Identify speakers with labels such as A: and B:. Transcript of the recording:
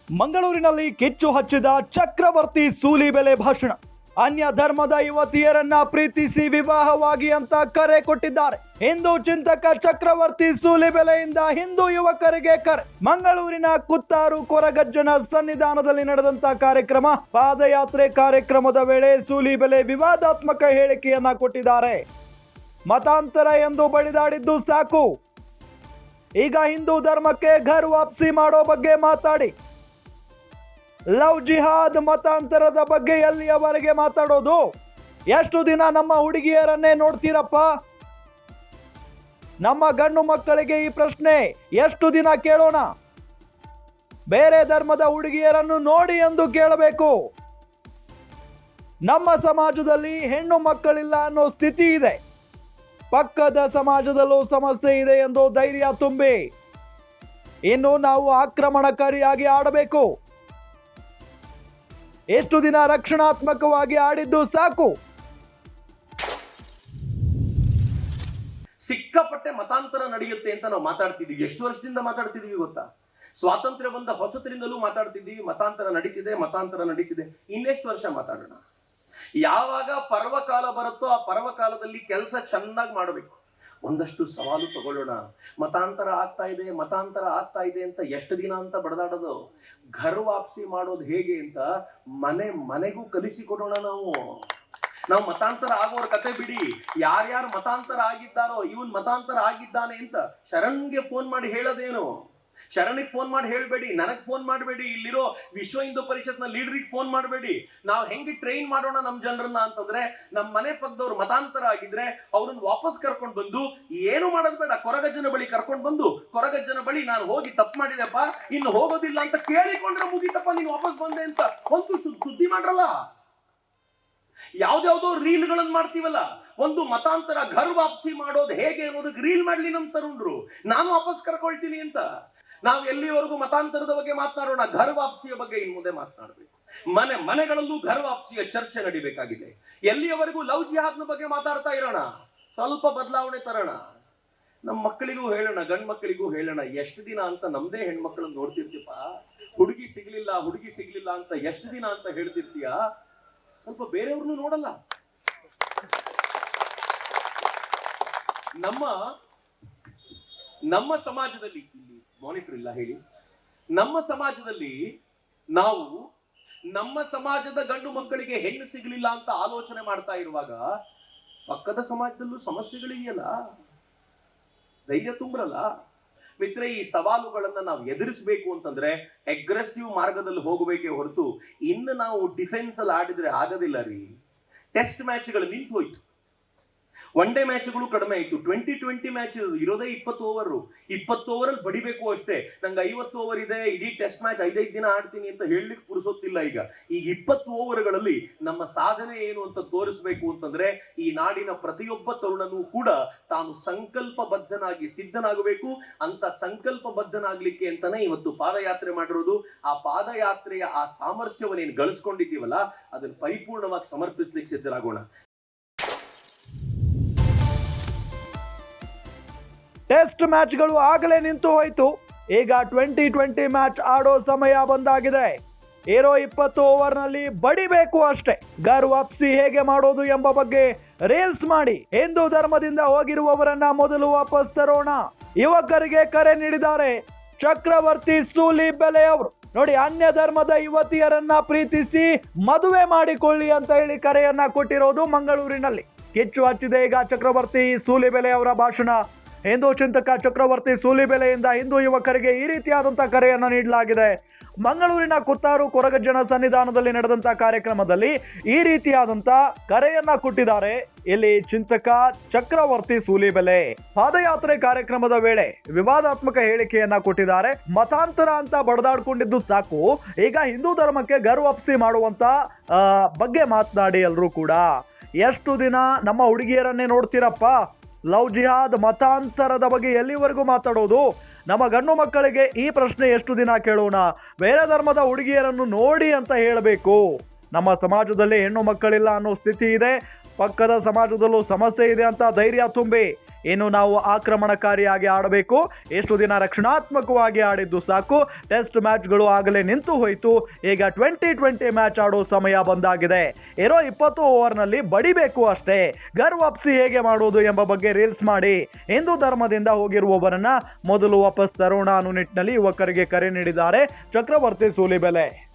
A: ಮಂಗಳೂರಿನಲ್ಲಿ ಕಿಚ್ಚು ಹಚ್ಚಿದ ಚಕ್ರವರ್ತಿ ಸೂಲಿಬೆಲೆ ಭಾಷಣ. ಅನ್ಯ ಧರ್ಮದ ಯುವತಿಯರನ್ನ ಪ್ರೀತಿಸಿ ವಿವಾಹವಾಗಿ ಅಂತ ಕರೆ ಕೊಟ್ಟಿದ್ದಾರೆ. ಹಿಂದೂ ಚಿಂತಕ ಚಕ್ರವರ್ತಿ ಸೂಲಿಬೆಲೆಯಿಂದ ಹಿಂದೂ ಯುವಕರಿಗೆ ಕರೆ. ಮಂಗಳೂರಿನ ಕುತ್ತಾರು ಕೊರಗಜ್ಜನ ಸನ್ನಿಧಾನದಲ್ಲಿ ನಡೆದಂತ ಕಾರ್ಯಕ್ರಮ. ಪಾದಯಾತ್ರೆ ಕಾರ್ಯಕ್ರಮದ ವೇಳೆ ಸೂಲಿಬೆಲೆ ವಿವಾದಾತ್ಮಕ ಹೇಳಿಕೆಯನ್ನ ಕೊಟ್ಟಿದ್ದಾರೆ. ಮತಾಂತರ ಎಂದು ಬಡಿದಾಡಿದ್ದು ಸಾಕು, ಈಗ ಹಿಂದೂ ಧರ್ಮಕ್ಕೆ ಘರ್ ವಾಪಸಿ ಮಾಡೋ ಬಗ್ಗೆ ಮಾತಾಡಿ. ಲವ್ ಜಿಹಾದ್ ಮತಾಂತರದ ಬಗ್ಗೆ ಎಲ್ಲಿಯವರೆಗೆ ಮಾತಾಡೋದು? ಎಷ್ಟು ದಿನ ನಮ್ಮ ಹುಡುಗಿಯರನ್ನೇ ನೋಡ್ತೀರಪ್ಪ? ನಮ್ಮ ಗಂಡು ಮಕ್ಕಳಿಗೆ ಈ ಪ್ರಶ್ನೆ ಎಷ್ಟು ದಿನ ಕೇಳೋಣ? ಬೇರೆ ಧರ್ಮದ ಹುಡುಗಿಯರನ್ನು ನೋಡಿ ಎಂದು ಕೇಳಬೇಕು. ನಮ್ಮ ಸಮಾಜದಲ್ಲಿ ಹೆಣ್ಣು ಮಕ್ಕಳಿಲ್ಲ ಅನ್ನೋ ಸ್ಥಿತಿ ಇದೆ. ಪಕ್ಕದ ಸಮಾಜದಲ್ಲೂ ಸಮಸ್ಯೆ ಇದೆ ಎಂದು ಧೈರ್ಯ ತುಂಬಿ ಇನ್ನು ನಾವು ಆಕ್ರಮಣಕಾರಿಯಾಗಿ ಆಡಬೇಕು. ಎಷ್ಟು ದಿನ ರಕ್ಷಣಾತ್ಮಕವಾಗಿ ಆಡಿದ್ದು ಸಾಕು.
B: ಸಿಕ್ಕಾಪಟ್ಟೆ ಮತಾಂತರ ನಡೆಯುತ್ತೆ ಅಂತ ನಾವು ಮಾತಾಡ್ತಿದ್ದೀವಿ. ಎಷ್ಟು ವರ್ಷದಿಂದ ಮಾತಾಡ್ತಿದೀವಿ ಗೊತ್ತಾ? ಸ್ವಾತಂತ್ರ್ಯ ಬಂದ ಹೊಸತರಿಂದಲೂ ಮಾತಾಡ್ತಿದ್ದೀವಿ. ಮತಾಂತರ ನಡೀತಿದೆ. ಇನ್ನೆಷ್ಟು ವರ್ಷ ಮಾತಾಡೋಣ? ಯಾವಾಗ ಪರ್ವಕಾಲ ಬರುತ್ತೋ ಆ ಪರ್ವಕಾಲದಲ್ಲಿ ಕೆಲಸ ಚೆನ್ನಾಗಿ ಮಾಡಬೇಕು. ಒಂದಷ್ಟು ಸವಾಲು ತಗೊಳ್ಳೋಣ. ಮತಾಂತರ ಆಗ್ತಾ ಇದೆ ಅಂತ ಎಷ್ಟು ದಿನ ಅಂತ ಬಡದಾಡೋದು? ಘರ್ ವಾಪಸಿ ಮಾಡೋದು ಹೇಗೆ ಅಂತ ಮನೆಗೂ ಕಲಿಸಿಕೊಡೋಣ. ನಾವು ಮತಾಂತರ ಆಗೋರ ಕತೆ ಬಿಡಿ. ಯಾರ್ಯಾರು ಮತಾಂತರ ಆಗಿದ್ದಾರೋ, ಇವನ್ ಮತಾಂತರ ಆಗಿದ್ದಾನೆ ಅಂತ ಶರಣ್ಗೆ ಫೋನ್ ಮಾಡಿ ಹೇಳೋದೇನು? ಶರಣಿಗೆ ಫೋನ್ ಮಾಡಿ ಹೇಳ್ಬೇಡಿ, ನನಗ್ ಫೋನ್ ಮಾಡಬೇಡಿ, ಇಲ್ಲಿರೋ ವಿಶ್ವ ಹಿಂದೂ ಪರಿಷತ್ನ ಲೀಡರಿಗೆ ಫೋನ್ ಮಾಡಬೇಡಿ. ನಾವು ಹೆಂಗೆ ಟ್ರೈನ್ ಮಾಡೋಣ ನಮ್ ಜನರನ್ನ ಅಂತಂದ್ರೆ, ನಮ್ಮ ಮನೆ ಪಕ್ಕದವ್ರು ಮತಾಂತರ ಆಗಿದ್ರೆ ಅವ್ರನ್ನ ವಾಪಸ್ ಕರ್ಕೊಂಡು ಬಂದು, ಏನು ಮಾಡೋದು ಬೇಡ, ಕೊರಗಜ್ಜನ ಬಳಿ ಕರ್ಕೊಂಡು ಬಂದು, ಕೊರಗಜ್ಜನ ಬಳಿ ನಾನು ಹೋಗಿ ತಪ್ಪು ಮಾಡಿದೆಪ್ಪ, ಇನ್ನು ಹೋಗೋದಿಲ್ಲ ಅಂತ ಕೇಳಿಕೊಂಡ್ರೆ ಮುಗಿತಪ್ಪ, ನೀನು ವಾಪಸ್ ಬಂದೆ ಅಂತ ಒಂದು ಸುದ್ದಿ ಮಾಡ್ರಲ್ಲ. ಯಾವ್ದಾವ್ದೋ ರೀಲ್ಗಳನ್ನ ಮಾಡ್ತೀವಲ್ಲ, ಒಂದು ಮತಾಂತರ ಘರ್ ವಾಪಸಿ ಮಾಡೋದು ಹೇಗೆ ಅನ್ನೋದಕ್ಕೆ ರೀಲ್ ಮಾಡ್ಲಿ ನಮ್ ತರುಣ್ರು. ನಾನು ವಾಪಸ್ ಕರ್ಕೊಳ್ತೀನಿ ಅಂತ. ನಾವು ಎಲ್ಲಿವರೆಗೂ ಮತಾಂತರದ ಬಗ್ಗೆ ಮಾತನಾಡೋಣ, ಘರ್ ವಾಪಸಿಯ ಬಗ್ಗೆ ಇನ್ನು ಮುಂದೆ ಮಾತನಾಡಬೇಕು. ಮನೆಗಳಲ್ಲೂ ಘರ್ ವಾಪಸಿಯ ಚರ್ಚೆ ನಡಿಬೇಕಾಗಿದೆ. ಎಲ್ಲಿಯವರೆಗೂ ಲವ್ ಜಿಹಾದ್ನ ಬಗ್ಗೆ ಮಾತಾಡ್ತಾ ಇರೋಣ, ಸ್ವಲ್ಪ ಬದಲಾವಣೆ ತರೋಣ. ನಮ್ಮ ಮಕ್ಕಳಿಗೂ ಹೇಳೋಣ, ಗಂಡ್ ಮಕ್ಕಳಿಗೂ ಹೇಳೋಣ. ಎಷ್ಟು ದಿನ ಅಂತ ನಮ್ದೇ ಹೆಣ್ಮಕ್ಳನ್ನ ನೋಡ್ತಿರ್ತೀಪ? ಹುಡುಗಿ ಸಿಗ್ಲಿಲ್ಲ ಅಂತ ಎಷ್ಟು ದಿನ ಅಂತ ಹೇಳ್ತಿರ್ತೀಯ? ಸ್ವಲ್ಪ ಬೇರೆಯವ್ರನ್ನು ನೋಡಲ್ಲ. ನಮ್ಮ ಸಮಾಜದಲ್ಲಿ, ಇಲ್ಲಿ ಮಾನಿಟರ್ ಇಲ್ಲ ಹೇಳಿ, ನಮ್ಮ ಸಮಾಜದಲ್ಲಿ ನಾವು ನಮ್ಮ ಸಮಾಜದ ಗಂಡು ಮಕ್ಕಳಿಗೆ ಹೆಣ್ಣು ಸಿಗಲಿಲ್ಲ ಅಂತ ಆಲೋಚನೆ ಮಾಡ್ತಾ ಇರುವಾಗ, ಪಕ್ಕದ ಸಮಾಜದಲ್ಲೂ ಸಮಸ್ಯೆಗಳಿದೆಯಲ್ಲ, ಧೈರ್ಯ ತುಂಬ್ರಲ್ಲ. ಮಿತ್ರ, ಈ ಸವಾಲುಗಳನ್ನ ನಾವು ಎದುರಿಸಬೇಕು ಅಂತಂದ್ರೆ ಅಗ್ರೆಸಿವ್ ಮಾರ್ಗದಲ್ಲಿ ಹೋಗಬೇಕೇ ಹೊರತು ಇನ್ನು ನಾವು ಡಿಫೆನ್ಸ್ ಅಲ್ಲಿ ಆಡಿದ್ರೆ ಆಗೋದಿಲ್ಲ ರೀ. ಟೆಸ್ಟ್ ಮ್ಯಾಚ್ಗಳು ನಿಂತು ಹೋಯ್ತು, ಒನ್ ಡೇ ಮ್ಯಾಚ್ಗಳು ಕಡಿಮೆ ಆಯ್ತು. 2020 ಮ್ಯಾಚ್ ಇರೋದೇ 20 ಓವರ್. 20 ಓವರಲ್ಲಿ ಬಡಿಬೇಕು ಅಷ್ಟೇ. ನಂಗೆ 50 ಓವರ್ ಇದೆ, ಇಡೀ ಟೆಸ್ಟ್ ಮ್ಯಾಚ್ 5 ದಿನ ಆಡ್ತೀನಿ ಅಂತ ಹೇಳಲಿಕ್ಕೆ ಪುರುಸೊತ್ತಿಲ್ಲ. ಈಗ 20 ಓವರ್ಗಳಲ್ಲಿ ನಮ್ಮ ಸಾಧನೆ ಏನು ಅಂತ ತೋರಿಸ್ಬೇಕು ಅಂತಂದ್ರೆ ಈ ನಾಡಿನ ಪ್ರತಿಯೊಬ್ಬ ತರುಣನೂ ಕೂಡ ತಾನು ಸಂಕಲ್ಪಬದ್ಧನಾಗಿ ಸಿದ್ಧನಾಗಬೇಕು. ಅಂತ ಸಂಕಲ್ಪಬದ್ಧನಾಗ್ಲಿಕ್ಕೆ ಅಂತಾನೆ ಇವತ್ತು ಪಾದಯಾತ್ರೆ ಮಾಡಿರೋದು. ಆ ಪಾದಯಾತ್ರೆಯ ಆ ಸಾಮರ್ಥ್ಯವನ್ನೇನು ಗಳಿಸ್ಕೊಂಡಿದ್ದೀವಲ್ಲ, ಅದನ್ನು ಪರಿಪೂರ್ಣವಾಗಿ ಸಮರ್ಪಿಸ್ಲಿಕ್ಕೆ ಸಿದ್ಧರಾಗೋಣ.
A: ಟೆಸ್ಟ್ ಮ್ಯಾಚ್ಗಳು ಆಗಲೇ ನಿಂತು ಹೋಯಿತು. ಈಗ 2020 ಮ್ಯಾಚ್ ಆಡೋ ಸಮಯ ಬಂದಾಗಿದೆ. ಇರೋ 20 ಓವರ್ನಲ್ಲಿ ಬಡಿಬೇಕು ಅಷ್ಟೇ. ಘರ್ ವಾಪಸಿ ಹೇಗೆ ಮಾಡೋದು ಎಂಬ ಬಗ್ಗೆ ರೀಲ್ಸ್ ಮಾಡಿ ಹಿಂದೂ ಧರ್ಮದಿಂದ ಹೋಗಿರುವವರನ್ನ ಮೊದಲು ವಾಪಸ್ ತರೋಣ. ಯುವಕರಿಗೆ ಕರೆ ನೀಡಿದ್ದಾರೆ ಚಕ್ರವರ್ತಿ ಸೂಲಿಬೆಲೆ ಅವರು. ನೋಡಿ, ಅನ್ಯ ಧರ್ಮದ ಯುವತಿಯರನ್ನ ಪ್ರೀತಿಸಿ ಮದುವೆ ಮಾಡಿಕೊಳ್ಳಿ ಅಂತ ಹೇಳಿ ಕರೆಯನ್ನ ಕೊಟ್ಟಿರೋದು ಮಂಗಳೂರಿನಲ್ಲಿ. ಕಿಚ್ಚು ಹಚ್ಚಿದೆ ಈಗ ಚಕ್ರವರ್ತಿ ಸೂಲಿಬೆಲೆ ಅವರ ಭಾಷಣ. ಹಿಂದೂ ಚಿಂತಕ ಚಕ್ರವರ್ತಿ ಸೂಲಿಬೆಲೆಯಿಂದ ಹಿಂದೂ ಯುವಕರಿಗೆ ಈ ರೀತಿಯಾದಂಥ ಕರೆಯನ್ನು ನೀಡಲಾಗಿದೆ. ಮಂಗಳೂರಿನ ಕುತ್ತಾರು ಕೊರಗಜ್ಜನ ಸನ್ನಿಧಾನದಲ್ಲಿ ನಡೆದಂಥ ಕಾರ್ಯಕ್ರಮದಲ್ಲಿ ಈ ರೀತಿಯಾದಂಥ ಕರೆಯನ್ನ ಕೊಟ್ಟಿದ್ದಾರೆ ಇಲ್ಲಿ ಚಿಂತಕ ಚಕ್ರವರ್ತಿ ಸೂಲಿಬೆಲೆ. ಪಾದಯಾತ್ರೆ ಕಾರ್ಯಕ್ರಮದ ವೇಳೆ ವಿವಾದಾತ್ಮಕ ಹೇಳಿಕೆಯನ್ನ ಕೊಟ್ಟಿದ್ದಾರೆ. ಮತಾಂತರ ಅಂತ ಬಡದಾಡ್ಕೊಂಡಿದ್ದು ಸಾಕು, ಈಗ ಹಿಂದೂ ಧರ್ಮಕ್ಕೆ ಘರ್ ವಾಪಸಿ ಮಾಡುವಂತ ಬಗ್ಗೆ ಮಾತನಾಡಿ ಎಲ್ಲರೂ ಕೂಡ. ಎಷ್ಟು ದಿನ ನಮ್ಮ ಹುಡುಗಿಯರನ್ನೇ ನೋಡ್ತೀರಪ್ಪ? ಲವ್ ಜಿಹಾದ್ ಮತಾಂತರದ ಬಗ್ಗೆ ಎಲ್ಲಿವರೆಗೂ ಮಾತಾಡೋದು? ನಮ್ಮ ಗಂಡು ಮಕ್ಕಳಿಗೆ ಈ ಪ್ರಶ್ನೆ ಎಷ್ಟು ದಿನ ಕೇಳೋಣ? ಬೇರೆ ಧರ್ಮದ ಹುಡುಗಿಯರನ್ನು ನೋಡಿ ಅಂತ ಹೇಳಬೇಕು. ನಮ್ಮ ಸಮಾಜದಲ್ಲಿ ಹೆಣ್ಣು ಮಕ್ಕಳಿಲ್ಲ ಅನ್ನೋ ಸ್ಥಿತಿ ಇದೆ. ಪಕ್ಕದ ಸಮಾಜದಲ್ಲೂ ಸಮಸ್ಯೆ ಇದೆ ಅಂತ ಧೈರ್ಯ ತುಂಬಿ ಇನ್ನು ನಾವು ಆಕ್ರಮಣಕಾರಿಯಾಗಿ ಆಡಬೇಕು. ಎಷ್ಟು ದಿನ ರಕ್ಷಣಾತ್ಮಕವಾಗಿ ಆಡಿದ್ದು ಸಾಕು. ಟೆಸ್ಟ್ ಮ್ಯಾಚ್ಗಳು ಆಗಲೇ ನಿಂತು ಹೋಯಿತು. ಈಗ 2020 ಮ್ಯಾಚ್ ಆಡೋ ಸಮಯ ಬಂದಾಗಿದೆ. ಇರೋ 20 ಓವರ್ನಲ್ಲಿ ಬಡಿಬೇಕು ಅಷ್ಟೇ. ಗರ್ ವಾಪಸಿ ಹೇಗೆ ಮಾಡೋದು ಎಂಬ ಬಗ್ಗೆ ರೀಲ್ಸ್ ಮಾಡಿ ಹಿಂದೂ ಧರ್ಮದಿಂದ ಹೋಗಿರುವವರನ್ನ ಮೊದಲು ವಾಪಸ್ ತರೋಣ ಅನ್ನೋ ನಿಟ್ಟಿನಲ್ಲಿ ಯುವಕರಿಗೆ ಕರೆ ನೀಡಿದ್ದಾರೆ ಚಕ್ರವರ್ತಿ ಸೂಲಿಬೆಲೆ.